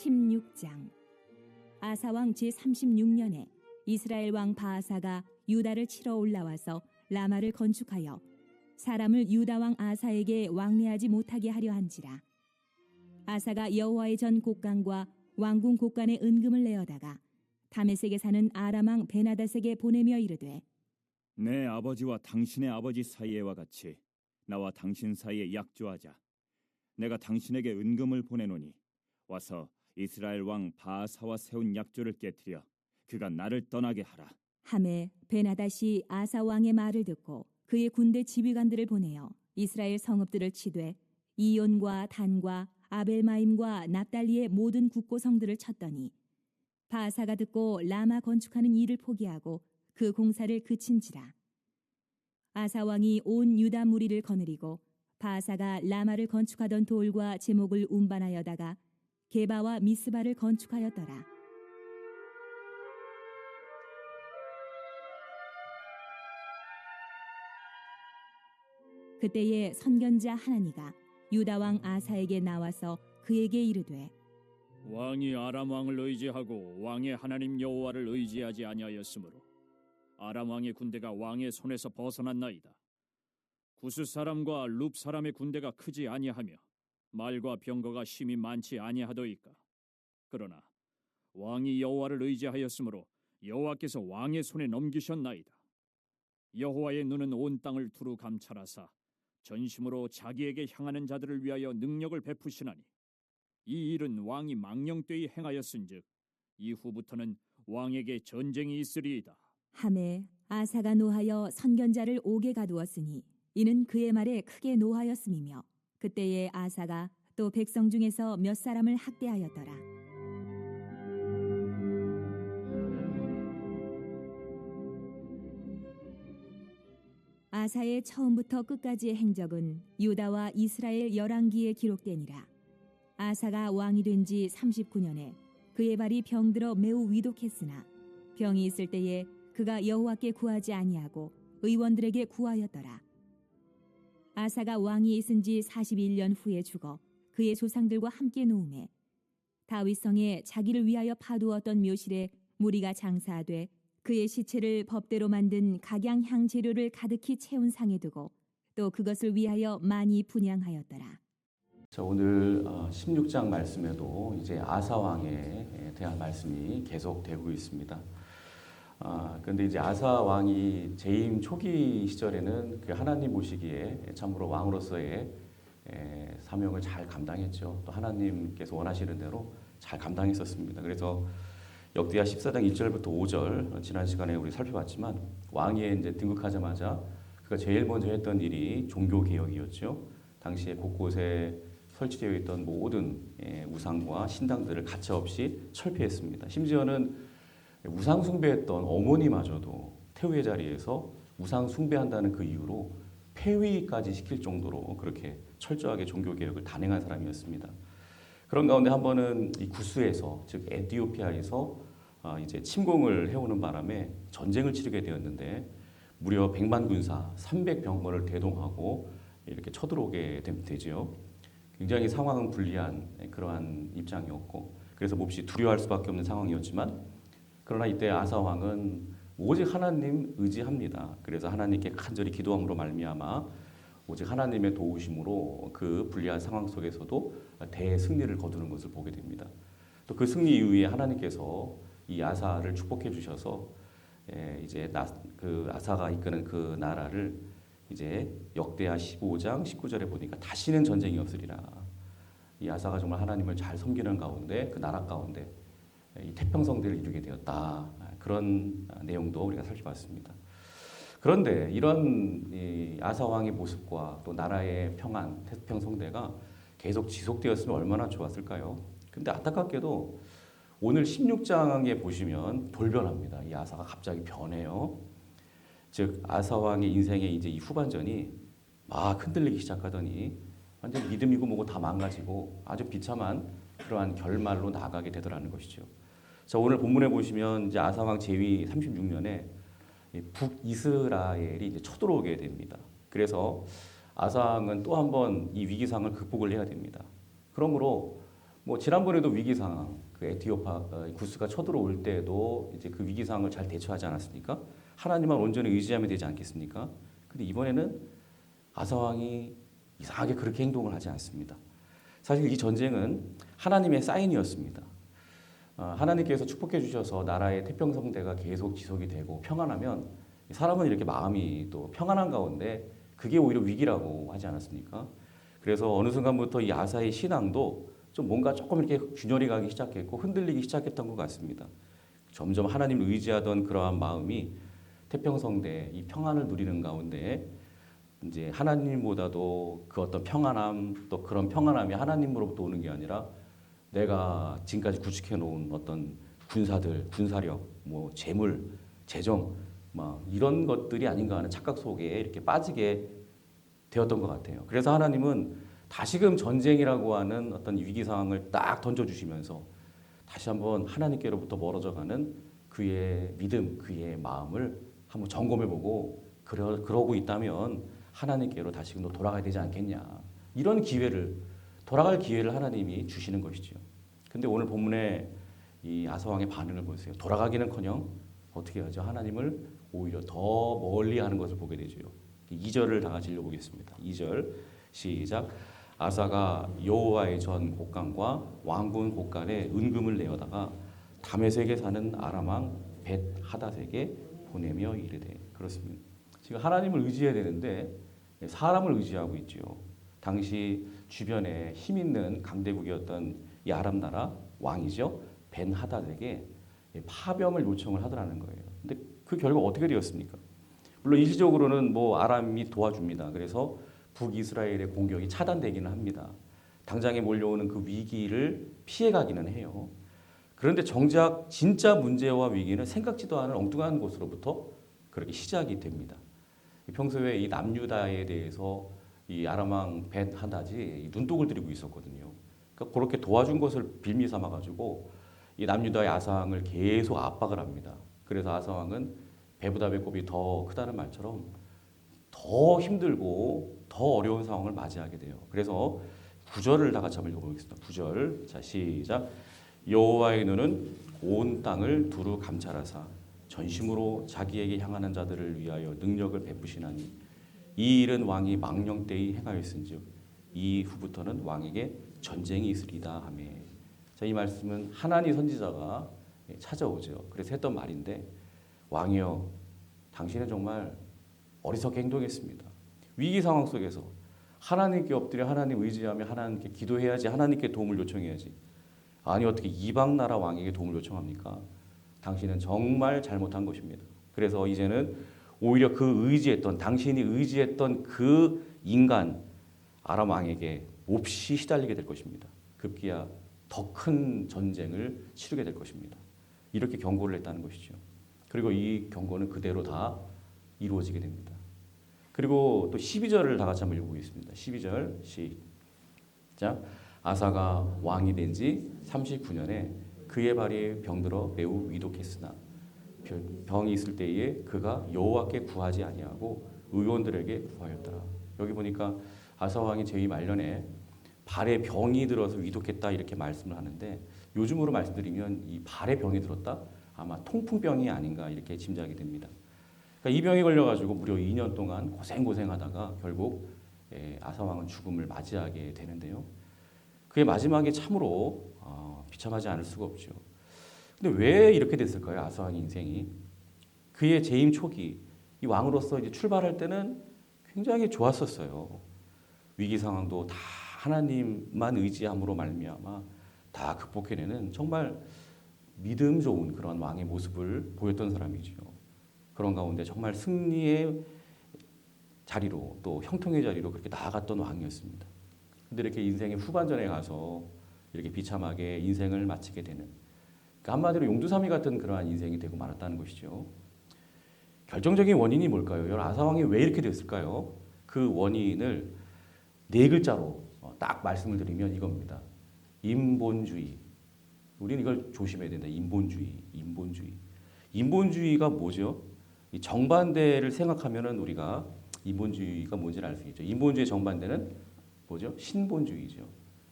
16장. 아사왕 제36년에 이스라엘 왕 바아사가 유다를 치러 올라와서 라마를 건축하여 사람을 유다 왕 아사에게 왕래하지 못하게 하려 한지라. 아사가 여호와의 전 곡간과 왕궁 곡간에 은금을 내어다가 다메섹에 사는 아람 왕 베나닷에게 보내며 이르되, 내 아버지와 당신의 아버지 사이에와 같이 나와 당신 사이에 약조하자. 내가 당신에게 은금을 보내노니 와서 이스라엘 왕 바아사와 세운 약조를 깨뜨려 그가 나를 떠나게 하라. 하매 베나닷이 아사 왕의 말을 듣고 그의 군대 지휘관들을 보내어 이스라엘 성읍들을 치되 이온과 단과 아벨마임과 납달리의 모든 국고 성들을 쳤더니 바아사가 듣고 라마 건축하는 일을 포기하고 그 공사를 그친지라. 아사 왕이 온 유다 무리를 거느리고 바아사가 라마를 건축하던 돌과 제목을 운반하여다가 게바와 미스바를 건축하였더라. 그때에 선견자 하나니가 유다 왕 아사에게 나와서 그에게 이르되, 왕이 아람 왕을 의지하고 왕의 하나님 여호와를 의지하지 아니하였으므로 아람 왕의 군대가 왕의 손에서 벗어났나이다. 구스 사람과 룹 사람의 군대가 크지 아니하며 말과 병거가 심히 많지 아니하더이까. 그러나 왕이 여호와를 의지하였으므로 여호와께서 왕의 손에 넘기셨나이다. 여호와의 눈은 온 땅을 두루 감찰하사 전심으로 자기에게 향하는 자들을 위하여 능력을 베푸시나니 이 일은 왕이 망령되이 행하였은즉 이후부터는 왕에게 전쟁이 있으리이다. 하매 아사가 노하여 선견자를 옥에 가두었으니 이는 그의 말에 크게 노하였음이며 그때에 아사가 또 백성 중에서 몇 사람을 학대하였더라. 아사의 처음부터 끝까지의 행적은 유다와 이스라엘 열왕기에 기록되니라. 아사가 왕이 된 지 39년에 그의 발이 병들어 매우 위독했으나 병이 있을 때에 그가 여호와께 구하지 아니하고 의원들에게 구하였더라. 아사가 왕이 있은 지 41년 후에 죽어 그의 조상들과 함께 누우매 다윗성에 자기를 위하여 파두었던 묘실에 무리가 장사하되 그의 시체를 법대로 만든 각양향 재료를 가득히 채운 상에 두고 또 그것을 위하여 많이 분향하였더라. 자, 오늘 16장 말씀에도 이제 아사 왕에 대한 말씀이 계속되고 있습니다. 그런데 이제 아사 왕이 재임 초기 시절에는 그 하나님 보시기에 참으로 왕으로서의 사명을 잘 감당했죠. 또 하나님께서 원하시는 대로 잘 감당했었습니다. 그래서 역대하 14장 1절부터 5절 지난 시간에 우리 살펴봤지만 왕위에 이제 등극하자마자 그가 제일 먼저 했던 일이 종교 개혁이었죠. 당시에 곳곳에 설치되어 있던 모든 우상과 신당들을 가차없이 철폐했습니다. 심지어는 우상 숭배했던 어머니마저도 태우의 자리에서 우상 숭배한다는 그 이유로 폐위까지 시킬 정도로 그렇게 철저하게 종교 개혁을 단행한 사람이었습니다. 그런 가운데 한 번은 이 구스에서, 즉 에티오피아에서 이제 침공을 해오는 바람에 전쟁을 치르게 되었는데 무려 100만 군사 300병거를 대동하고 이렇게 쳐들어오게 되죠. 굉장히 상황은 불리한 그러한 입장이었고 그래서 몹시 두려워할 수밖에 없는 상황이었지만 그러나 이때 아사 왕은 오직 하나님 의지합니다. 그래서 하나님께 간절히 기도함으로 말미암아 오직 하나님의 도우심으로 그 불리한 상황 속에서도 대승리를 거두는 것을 보게 됩니다. 또 그 승리 이후에 하나님께서 이 아사를 축복해 주셔서 이제 그 아사가 이끄는 그 나라를 이제 역대하 15장 19절에 보니까 다시는 전쟁이 없으리라. 이 아사가 정말 하나님을 잘 섬기는 가운데 그 나라 가운데 이 태평성대를 이루게 되었다. 그런 내용도 우리가 살펴봤습니다. 그런데 이런 이 아사 왕의 모습과 또 나라의 평안, 태평성대가 계속 지속되었으면 얼마나 좋았을까요? 근데 안타깝게도 오늘 16장에 보시면 돌변합니다. 이 아사가 갑자기 변해요. 즉 아사 왕의 인생의 이제 이 후반전이 막 흔들리기 시작하더니 완전 믿음이고 뭐고 다 망가지고 아주 비참한 그러한 결말로 나아가게 되더라는 것이죠. 자, 오늘 본문에 보시면 이제 아사 왕 제위 36년에 북이스라엘이 이제 쳐들어오게 됩니다. 그래서 아사 왕은 또 한 번 이 위기상을 극복을 해야 됩니다. 그러므로 뭐 지난번에도 위기 상황, 그 에티오파 구스가 쳐들어올 때도 이제 그 위기 상황을 잘 대처하지 않았습니까? 하나님만 온전히 의지하면 되지 않겠습니까? 근데 이번에는 아사 왕이 이상하게 그렇게 행동을 하지 않습니다. 사실 이 전쟁은 하나님의 사인이었습니다. 하나님께서 축복해 주셔서 나라의 태평성대가 계속 지속이 되고 평안하면 사람은 이렇게 마음이 또 평안한 가운데 그게 오히려 위기라고 하지 않았습니까? 그래서 어느 순간부터 이 아사의 신앙도 좀 뭔가 조금 이렇게 균열이 가기 시작했고 흔들리기 시작했던 것 같습니다. 점점 하나님을 의지하던 그러한 마음이 태평성대 이 평안을 누리는 가운데 이제 하나님보다도 그 어떤 평안함 또 그런 평안함이 하나님으로부터 오는 게 아니라 내가 지금까지 구축해 놓은 어떤 군사들, 군사력, 뭐 재물, 재정 막 이런 것들이 아닌가 하는 착각 속에 이렇게 빠지게 되었던 것 같아요. 그래서 하나님은 다시금 전쟁이라고 하는 어떤 위기 상황을 딱 던져주시면서 다시 한번 하나님께로부터 멀어져가는 그의 믿음, 그의 마음을 한번 점검해보고 그러고 있다면 하나님께로 다시금 돌아가야 되지 않겠냐. 이런 기회를 돌아갈 기회를 하나님이 주시는 것이죠. 근데 오늘 본문에 이 아사왕의 반응을 보세요. 돌아가기는커녕 어떻게 하죠? 하나님을 오히려 더 멀리하는 것을 보게 되죠. 2절을 다 같이 읽어보겠습니다. 2절 시작. 아사가 여호와의 전 곡간과 왕군 곡간에 은금을 내어다가 다메섹에 사는 아람 왕 벳 하닷에게 보내며 이르되. 그렇습니다. 지금 하나님을 의지해야 되는데 사람을 의지하고 있죠. 당시 주변에 힘 있는 강대국이었던 이 아람 나라 왕이죠. 벤 하닷에게 파병을 요청을 하더라는 거예요. 근데 그 결과 어떻게 되었습니까? 물론 일시적으로는 뭐 아람이 도와줍니다. 그래서 북이스라엘의 공격이 차단되기는 합니다. 당장에 몰려오는 그 위기를 피해가기는 해요. 그런데 정작 진짜 문제와 위기는 생각지도 않은 엉뚱한 곳으로부터 그렇게 시작이 됩니다. 평소에 이 남유다에 대해서 이 아람 왕 벤 하닷이 눈독을 들이고 있었거든요. 그러니까 그렇게 도와준 것을 빌미 삼아 가지고 이 남유다의 아사 왕을 계속 압박을 합니다. 그래서 아사 왕은 배보다 배꼽이 더 크다는 말처럼 더 힘들고 더 어려운 상황을 맞이하게 돼요. 그래서 9절을 다 같이 한번 읽어보겠습니다. 9절 자 시작. 여호와의 눈은 온 땅을 두루 감찰하사 전심으로 자기에게 향하는 자들을 위하여 능력을 베푸시나니 이 일은 왕이 망령 때에 행하였은즉 이후부터는 왕에게 전쟁이 있으리다 하며. 자, 이 말씀은 하나니 선지자가 찾아오죠. 그래서 했던 말인데 왕이여 당신은 정말 어리석게 행동했습니다. 위기 상황 속에서 하나님께 엎드려 하나님 의지하며 하나님께 기도해야지 하나님께 도움을 요청해야지. 아니 어떻게 이방 나라 왕에게 도움을 요청합니까? 당신은 정말 잘못한 것입니다. 그래서 이제는 오히려 그 의지했던 당신이 의지했던 그 인간 아람 왕에게 몹시 시달리게 될 것입니다. 급기야 더 큰 전쟁을 치르게 될 것입니다. 이렇게 경고를 했다는 것이죠. 그리고 이 경고는 그대로 다 이루어지게 됩니다. 그리고 또 12절을 다 같이 한번 읽어보겠습니다. 12절 시작. 아사가 왕이 된 지 39년에 그의 발이 병들어 매우 위독했으나 병이 있을 때에 그가 여호와께 구하지 아니하고 의원들에게 구하였더라. 여기 보니까 아사 왕이 재위 말년에 발에 병이 들어서 위독했다 이렇게 말씀을 하는데 요즘으로 말씀드리면 이 발에 병이 들었다 아마 통풍병이 아닌가 이렇게 짐작이 됩니다. 그러니까 이 병에 걸려가지고 무려 2년 동안 고생하다가 결국 아사 왕은 죽음을 맞이하게 되는데요. 그의 마지막에 참으로 비참하지 않을 수가 없죠. 근데 왜 이렇게 됐을까요? 아사 왕의 인생이 그의 재임 초기 이 왕으로서 이제 출발할 때는 굉장히 좋았었어요. 위기 상황도 다 하나님만 의지함으로 말미암아 다 극복해내는 정말 믿음 좋은 그런 왕의 모습을 보였던 사람이죠. 그런 가운데 정말 승리의 자리로 또 형통의 자리로 그렇게 나아갔던 왕이었습니다. 근데 이렇게 인생의 후반전에 가서 이렇게 비참하게 인생을 마치게 되는 그러니까 한마디로 용두사미 같은 그러한 인생이 되고 말았다는 것이죠. 결정적인 원인이 뭘까요? 여러분 아사 왕이 왜 이렇게 됐을까요? 그 원인을 네 글자로 딱 말씀을 드리면 이겁니다. 인본주의. 우리는 이걸 조심해야 된다. 인본주의. 인본주의가 뭐죠? 이 정반대를 생각하면은 우리가 인본주의가 뭔지를 알 수 있죠. 인본주의 정반대는 뭐죠? 신본주의죠.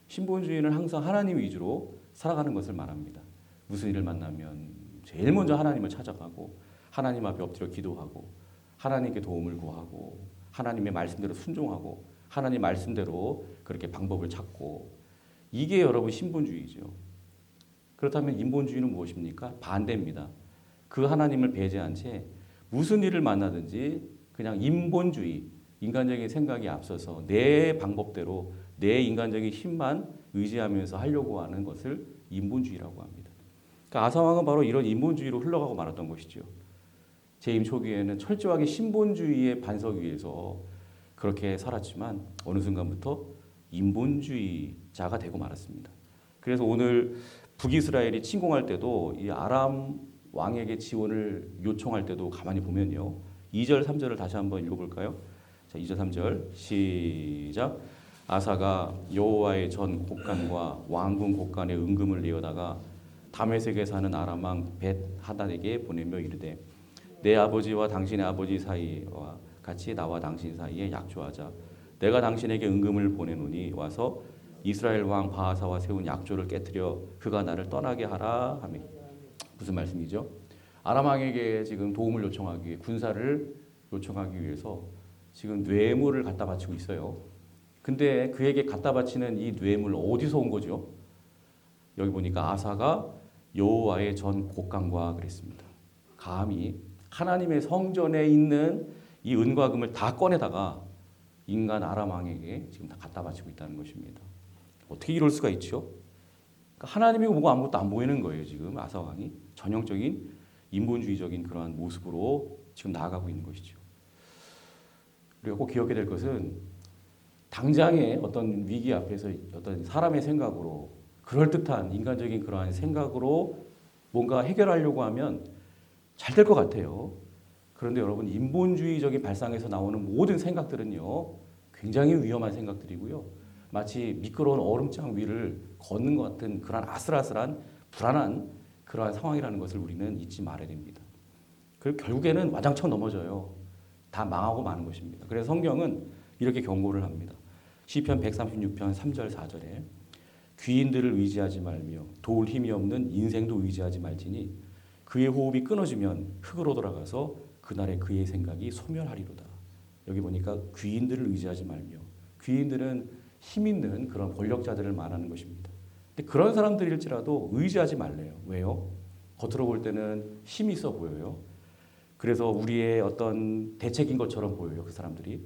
신본주의는 항상 하나님 위주로 살아가는 것을 말합니다. 무슨 일을 만나면 제일 먼저 하나님을 찾아가고 하나님 앞에 엎드려 기도하고 하나님께 도움을 구하고 하나님의 말씀대로 순종하고 하나님 말씀대로 그렇게 방법을 찾고 이게 여러분 신본주의죠. 그렇다면 인본주의는 무엇입니까? 반대입니다. 그 하나님을 배제한 채 무슨 일을 만나든지 그냥 인본주의, 인간적인 생각이 앞서서 내 방법대로 내 인간적인 힘만 의지하면서 하려고 하는 것을 인본주의라고 합니다. 그러니까 아사왕은 바로 이런 인본주의로 흘러가고 말았던 것이죠. 재임 초기에는 철저하게 신본주의의 반석 위에서 그렇게 살았지만 어느 순간부터 인본주의자가 되고 말았습니다. 그래서 오늘 북이스라엘이 침공할 때도 이 아람 왕에게 지원을 요청할 때도 가만히 보면요. 2절, 3절을 다시 한번 읽어볼까요? 자, 2절, 3절 시작. 아사가 여호와의 전 곡간과 왕궁 곡간에 은금을 내어다가 다메섹에 사는 아람 왕 벳 하닷에게 보내며 이르되 내 아버지와 당신의 아버지 사이와 같이 나와 당신 사이에 약조하자. 내가 당신에게 은금을 보내노니 와서 이스라엘 왕 바하사와 세운 약조를 깨뜨려 그가 나를 떠나게 하라 하며. 무슨 말씀이죠? 아람 왕에게 지금 도움을 요청하기 위해 군사를 요청하기 위해서 지금 뇌물을 갖다 바치고 있어요. 근데 그에게 갖다 바치는 이 뇌물 어디서 온 거죠? 여기 보니까 아사가 여호와의 전 곡간과 그랬습니다. 감히 하나님의 성전에 있는 이 은과 금을 다 꺼내다가 인간 아람 왕에게 지금 다 갖다 바치고 있다는 것입니다. 어떻게 이럴 수가 있죠? 그러니까 하나님이고 뭐고 아무것도 안 보이는 거예요. 지금 아사 왕이 전형적인 인본주의적인 그러한 모습으로 지금 나아가고 있는 것이죠. 우리가 꼭 기억해야 될 것은 당장의 어떤 위기 앞에서 어떤 사람의 생각으로 그럴듯한 인간적인 그러한 생각으로 뭔가 해결하려고 하면 잘 될 것 같아요. 그런데 여러분 인본주의적인 발상에서 나오는 모든 생각들은요 굉장히 위험한 생각들이고요. 마치 미끄러운 얼음장 위를 걷는 것 같은 그런 아슬아슬한 불안한 그러한 상황이라는 것을 우리는 잊지 말아야 됩니다. 그리고 결국에는 와장창 넘어져요. 다 망하고 마는 것입니다. 그래서 성경은 이렇게 경고를 합니다. 시편 136편 3절 4절에 귀인들을 의지하지 말며 도울 힘이 없는 인생도 의지하지 말지니 그의 호흡이 끊어지면 흙으로 돌아가서 그날에 그의 생각이 소멸하리로다. 여기 보니까 귀인들을 의지하지 말며 귀인들은 힘 있는 그런 권력자들을 말하는 것입니다. 근데 그런 사람들일지라도 의지하지 말래요. 왜요? 겉으로 볼 때는 힘이 있어 보여요. 그래서 우리의 어떤 대책인 것처럼 보여요. 그 사람들이.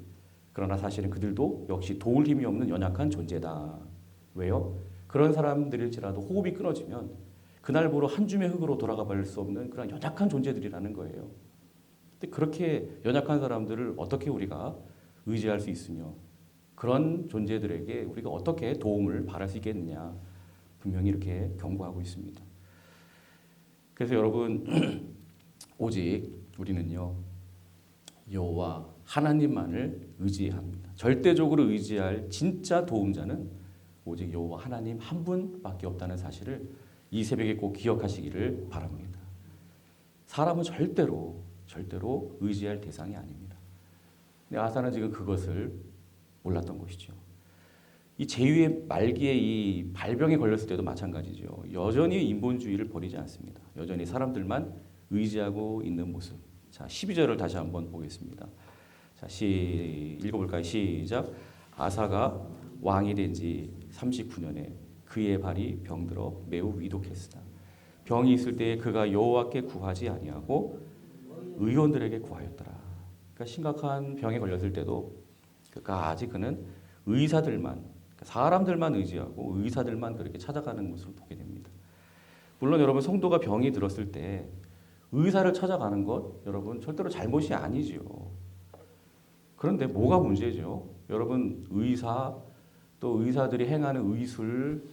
그러나 사실은 그들도 역시 도울 힘이 없는 연약한 존재다. 왜요? 그런 사람들일지라도 호흡이 끊어지면 그날부로 한 줌의 흙으로 돌아가 버릴 수 없는 그런 연약한 존재들이라는 거예요. 근데 그렇게 연약한 사람들을 어떻게 우리가 의지할 수 있으며 그런 존재들에게 우리가 어떻게 도움을 바랄 수 있겠느냐 분명히 이렇게 경고하고 있습니다. 그래서 여러분 오직 우리는요 여호와 하나님만을 의지합니다. 절대적으로 의지할 진짜 도움자는 오직 여호와 하나님 한 분밖에 없다는 사실을 이 새벽에 꼭 기억하시기를 바랍니다. 사람은 절대로 의지할 대상이 아닙니다. 근데 아사는 지금 그것을 몰랐던 것이죠. 이 제위의 말기에 이 발병에 걸렸을 때도 마찬가지죠. 여전히 인본주의를 버리지 않습니다. 여전히 사람들만 의지하고 있는 모습. 자, 12절을 다시 한번 보겠습니다. 자, 읽어볼까요? 시작. 아사가 왕이 된 지 39년에 그의 발이 병들어 매우 위독했으나 병이 있을 때에 그가 여호와께 구하지 아니하고 의원들에게 구하였더라. 그러니까 심각한 병에 걸렸을 때도 끝까지 그는 의사들만, 사람들만 의지하고 의사들만 그렇게 찾아가는 모습을 보게 됩니다. 물론 여러분 성도가 병이 들었을 때 의사를 찾아가는 것 여러분 절대로 잘못이 아니지요. 그런데 뭐가 문제죠? 여러분 의사 또 의사들이 행하는 의술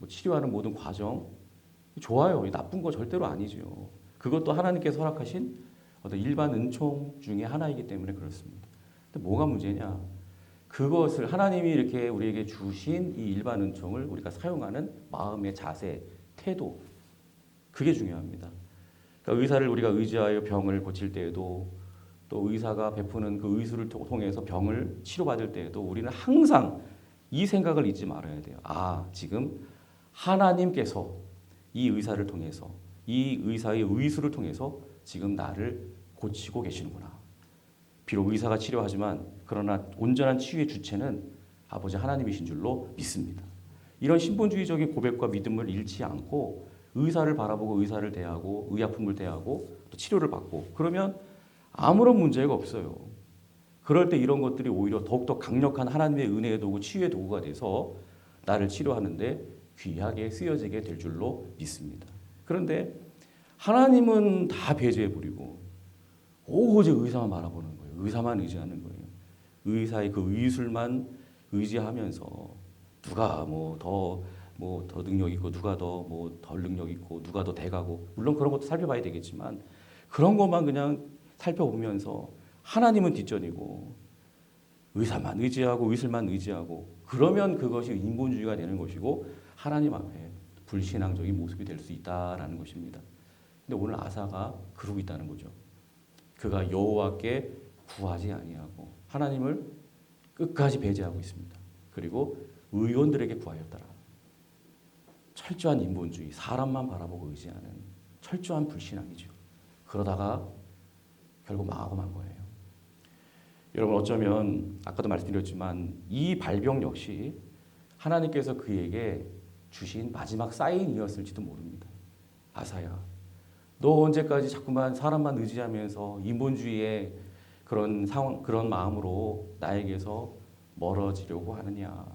치료하는 모든 과정 좋아요. 나쁜 거 절대로 아니죠. 그것도 하나님께서 허락하신 어떤 일반 은총 중에 하나이기 때문에 그렇습니다. 근데 뭐가 문제냐? 그것을 하나님이 이렇게 우리에게 주신 이 일반 은총을 우리가 사용하는 마음의 자세, 태도 그게 중요합니다. 그러니까 의사를 우리가 의지하여 병을 고칠 때에도 또 의사가 베푸는 그 의술을 통해서 병을 치료받을 때에도 우리는 항상 이 생각을 잊지 말아야 돼요. 아, 지금 하나님께서 이 의사를 통해서, 이 의사의 의술을 통해서 지금 나를 고치고 계시는구나. 비록 의사가 치료하지만 그러나 온전한 치유의 주체는 아버지 하나님이신 줄로 믿습니다. 이런 신본주의적인 고백과 믿음을 잃지 않고 의사를 바라보고 의사를 대하고 의약품을 대하고 또 치료를 받고 그러면 아무런 문제가 없어요. 그럴 때 이런 것들이 오히려 더욱더 강력한 하나님의 은혜의 도구, 치유의 도구가 돼서 나를 치료하는데 귀하게 쓰여지게 될 줄로 믿습니다. 그런데 하나님은 다 배제해버리고 오직 의사만 바라보는 거예요. 의사만 의지하는 거예요. 의사의 그 의술만 의지하면서 누가 더 능력 있고 누가 더 덜 능력 있고 누가 더 대가고 물론 그런 것도 살펴봐야 되겠지만 그런 것만 그냥 살펴보면서 하나님은 뒷전이고 의사만 의지하고 의술만 의지하고 그러면 그것이 인본주의가 되는 것이고 하나님 앞에 불신앙적인 모습이 될 수 있다라는 것입니다. 근데 오늘 아사가 그러고 있다는 거죠. 그가 여호와께 구하지 아니하고 하나님을 끝까지 배제하고 있습니다. 그리고 의원들에게 구하였더라. 철저한 인본주의, 사람만 바라보고 의지하는 철저한 불신앙이죠. 그러다가 결국 망하고 만 거예요. 여러분 어쩌면 아까도 말씀드렸지만 이 발병 역시 하나님께서 그에게 주신 마지막 사인이었을지도 모릅니다. 아사야, 너 언제까지 자꾸만 사람만 의지하면서 인본주의의 그런 상황, 그런 마음으로 나에게서 멀어지려고 하느냐.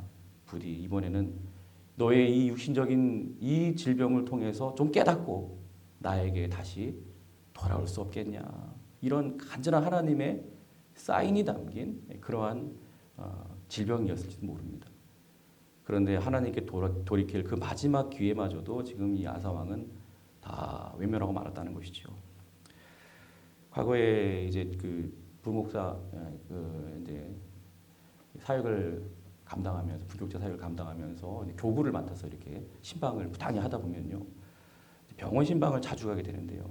부디 이번에는 너의 이 육신적인 이 질병을 통해서 좀 깨닫고 나에게 다시 돌아올 수 없겠냐. 이런 간절한 하나님의 사인이 담긴 그러한 질병이었을지도 모릅니다. 그런데 하나님께 돌이킬 그 마지막 기회마저도 지금 이 아사 왕은 다 외면하고 말았다는 것이죠. 과거에 이제 그 부목사 이제 사역을 감당하면서 부교육자 사역을 감당하면서 교구를 맡아서 이렇게 신방을 부단히 하다 보면요 병원 신방을 자주 가게 되는데요.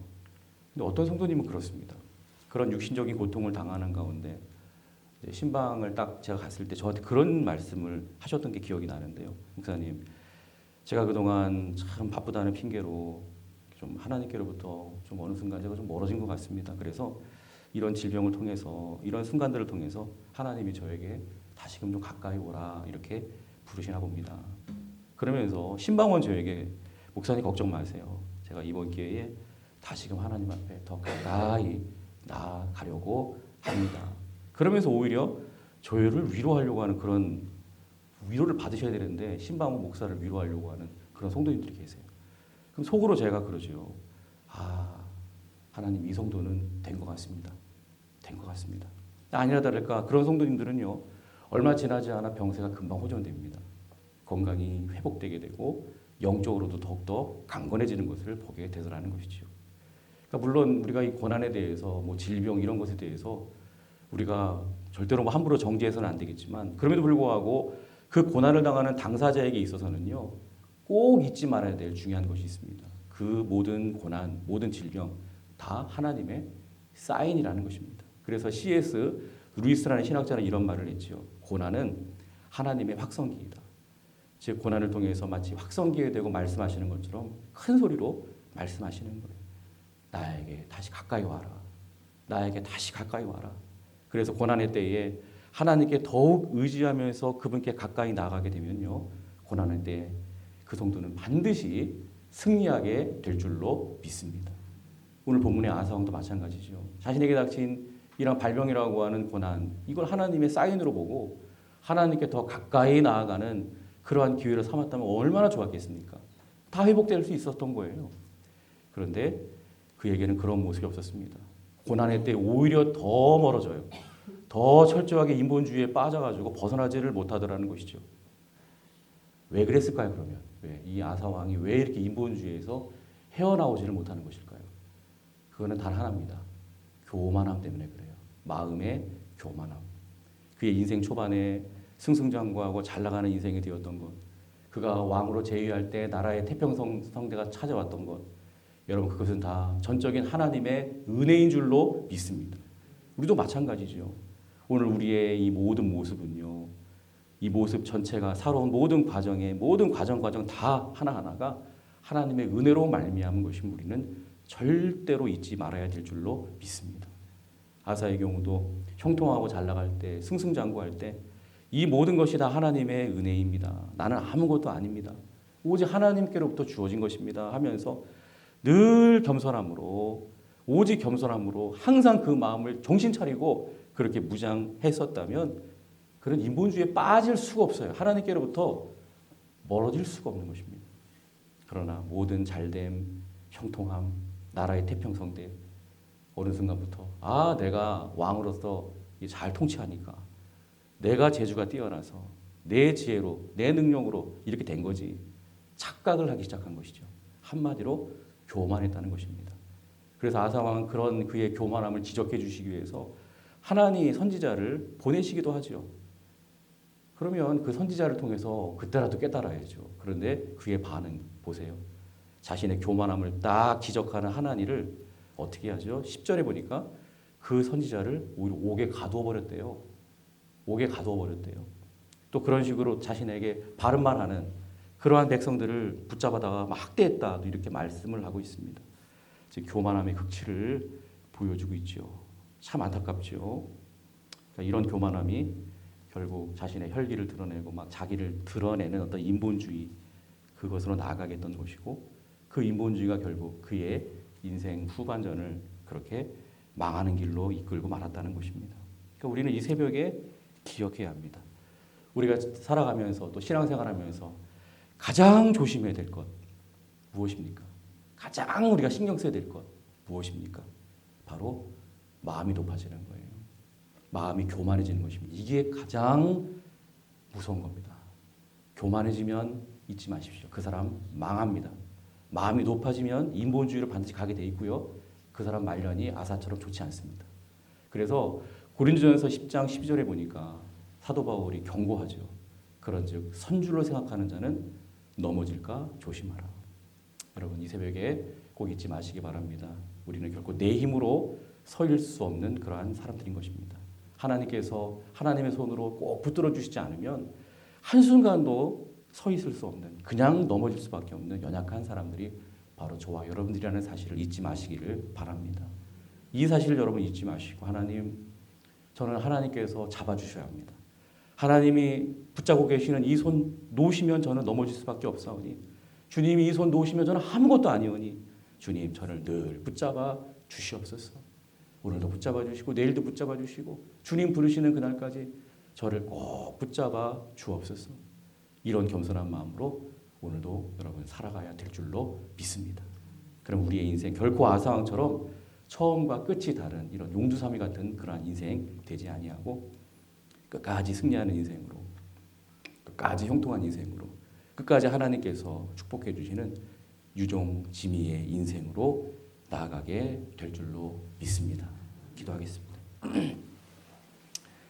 근데 어떤 성도님은 그렇습니다. 그런 육신적인 고통을 당하는 가운데 신방을 딱 제가 갔을 때 저한테 그런 말씀을 하셨던 게 기억이 나는데요. 목사님, 제가 그동안 참 바쁘다는 핑계로 좀 하나님께로부터 좀 어느 순간 제가 좀 멀어진 것 같습니다. 그래서 이런 질병을 통해서 이런 순간들을 통해서 하나님이 저에게 다시금 좀 가까이 오라 이렇게 부르시나 봅니다. 그러면서 신방원 저에게 목사님 걱정 마세요. 제가 이번 기회에 다시금 하나님 앞에 더 가까이 나아가려고 합니다. 그러면서 오히려 저를 위로하려고 하는 그런 위로를 받으셔야 되는데 신방원 목사를 위로하려고 하는 그런 성도님들이 계세요. 그럼 속으로 제가 그러죠. 아, 하나님 이 성도는 된 것 같습니다. 된 것 같습니다. 아니라 다를까 그런 성도님들은요. 얼마 지나지 않아 병세가 금방 호전됩니다. 건강이 회복되게 되고 영적으로도 더욱더 강건해지는 것을 보게 되더라는 것이죠. 그러니까 물론 우리가 이 고난에 대해서 질병 이런 것에 대해서 우리가 절대로 함부로 정죄해서는 안 되겠지만 그럼에도 불구하고 그 고난을 당하는 당사자에게 있어서는요. 꼭 잊지 말아야 될 중요한 것이 있습니다. 그 모든 고난, 모든 질병 다 하나님의 사인이라는 것입니다. 그래서 C.S. 루이스라는 신학자는 이런 말을 했죠. 고난은 하나님의 확성기이다. 즉 고난을 통해서 마치 확성기에 대고 말씀하시는 것처럼 큰 소리로 말씀하시는 거예요. 나에게 다시 가까이 와라. 나에게 다시 가까이 와라. 그래서 고난의 때에 하나님께 더욱 의지하면서 그분께 가까이 나가게 되면요. 고난의 때에 그 성도는 반드시 승리하게 될 줄로 믿습니다. 오늘 본문의 아사왕도 마찬가지죠. 자신에게 닥친 이런 발병이라고 하는 고난, 이걸 하나님의 사인으로 보고 하나님께 더 가까이 나아가는 그러한 기회를 삼았다면 얼마나 좋았겠습니까? 다 회복될 수 있었던 거예요. 그런데 그에게는 그런 모습이 없었습니다. 고난의 때 오히려 더 멀어져요. 더 철저하게 인본주의에 빠져가지고 벗어나지를 못하더라는 것이죠. 왜 그랬을까요, 그러면? 이 아사왕이 왜 이렇게 인본주의에서 헤어나오지를 못하는 것일까요? 그거는 단 하나입니다. 교만함 때문에 그래요. 마음의 교만함. 그의 인생 초반에 승승장구하고 잘 나가는 인생이 되었던 것. 그가 왕으로 재위할 때 나라의 태평성대가 찾아왔던 것. 여러분 그것은 다 전적인 하나님의 은혜인 줄로 믿습니다. 우리도 마찬가지죠. 오늘 우리의 이 모든 모습은요. 이 모습 전체가 살아온 모든 과정에 모든 과정 다 하나하나가 하나님의 은혜로 말미암은 것임 우리는 절대로 잊지 말아야 될 줄로 믿습니다. 아사의 경우도 형통하고 잘 나갈 때 승승장구할 때 이 모든 것이 다 하나님의 은혜입니다. 나는 아무것도 아닙니다. 오직 하나님께로부터 주어진 것입니다 하면서 늘 겸손함으로 오직 겸손함으로 항상 그 마음을 정신 차리고 그렇게 무장했었다면 그런 인본주의에 빠질 수가 없어요. 하나님께로부터 멀어질 수가 없는 것입니다. 그러나 모든 잘됨, 형통함, 나라의 태평성대 어느 순간부터 내가 왕으로서 잘 통치하니까 내가 재주가 뛰어나서 내 지혜로 내 능력으로 이렇게 된 거지 착각을 하기 시작한 것이죠. 한마디로 교만했다는 것입니다. 그래서 아사 왕은 그런 그의 교만함을 지적해 주시기 위해서 하나님 선지자를 보내시기도 하죠. 그러면 그 선지자를 통해서 그때라도 깨달아야죠. 그런데 그의 반응 보세요. 자신의 교만함을 딱 지적하는 하나님을 어떻게 하죠? 10절에 보니까 그 선지자를 오히려 옥에 가두어 버렸대요. 옥에 가두어 버렸대요. 또 그런 식으로 자신에게 바른 말하는 그러한 백성들을 붙잡아다가 막 학대했다도 이렇게 말씀을 하고 있습니다. 즉 교만함의 극치를 보여주고 있죠. 참 안타깝죠. 그러니까 이런 교만함이 결국 자신의 혈기를 드러내고 막 자기를 드러내는 어떤 인본주의 그것으로 나아가게 했던 것이고 그 인본주의가 결국 그의 인생 후반전을 그렇게 망하는 길로 이끌고 말았다는 것입니다. 그러니까 우리는 이 새벽에 기억해야 합니다. 우리가 살아가면서 또 신앙생활하면서 가장 조심해야 될 것 무엇입니까? 가장 우리가 신경 써야 될 것 무엇입니까? 바로 마음이 높아지는 거예요. 마음이 교만해지는 것입니다. 이게 가장 무서운 겁니다. 교만해지면 잊지 마십시오. 그 사람 망합니다. 마음이 높아지면 인본주의로 반드시 가게 돼 있고요. 그 사람 말년이 아사처럼 좋지 않습니다. 그래서 고린도전서 10장 12절에 보니까 사도 바울이 경고하죠. 그런즉 선줄로 생각하는 자는 넘어질까 조심하라. 여러분 이 새벽에 꼭 잊지 마시기 바랍니다. 우리는 결코 내 힘으로 서일 수 없는 그러한 사람들인 것입니다. 하나님께서 하나님의 손으로 꼭 붙들어 주시지 않으면 한순간도 서 있을 수 없는 그냥 넘어질 수밖에 없는 연약한 사람들이 바로 저와 여러분들이라는 사실을 잊지 마시기를 바랍니다. 이 사실을 여러분 잊지 마시고 하나님 저는 하나님께서 잡아주셔야 합니다. 하나님이 붙잡고 계시는 이 손 놓으시면 저는 넘어질 수밖에 없사오니 주님이 이 손 놓으시면 저는 아무것도 아니오니 주님 저를 늘 붙잡아 주시옵소서. 오늘도 붙잡아 주시고 내일도 붙잡아 주시고 주님 부르시는 그날까지 저를 꼭 붙잡아 주옵소서. 이런 겸손한 마음으로 오늘도 여러분 살아가야 될 줄로 믿습니다. 그럼 우리의 인생 결코 아사왕처럼 처음과 끝이 다른 이런 용두사미 같은 그러한 인생 되지 아니하고 끝까지 승리하는 인생으로 끝까지 형통한 인생으로 끝까지 하나님께서 축복해 주시는 유종 지미의 인생으로 나아가게 될 줄로 믿습니다. 기도하겠습니다.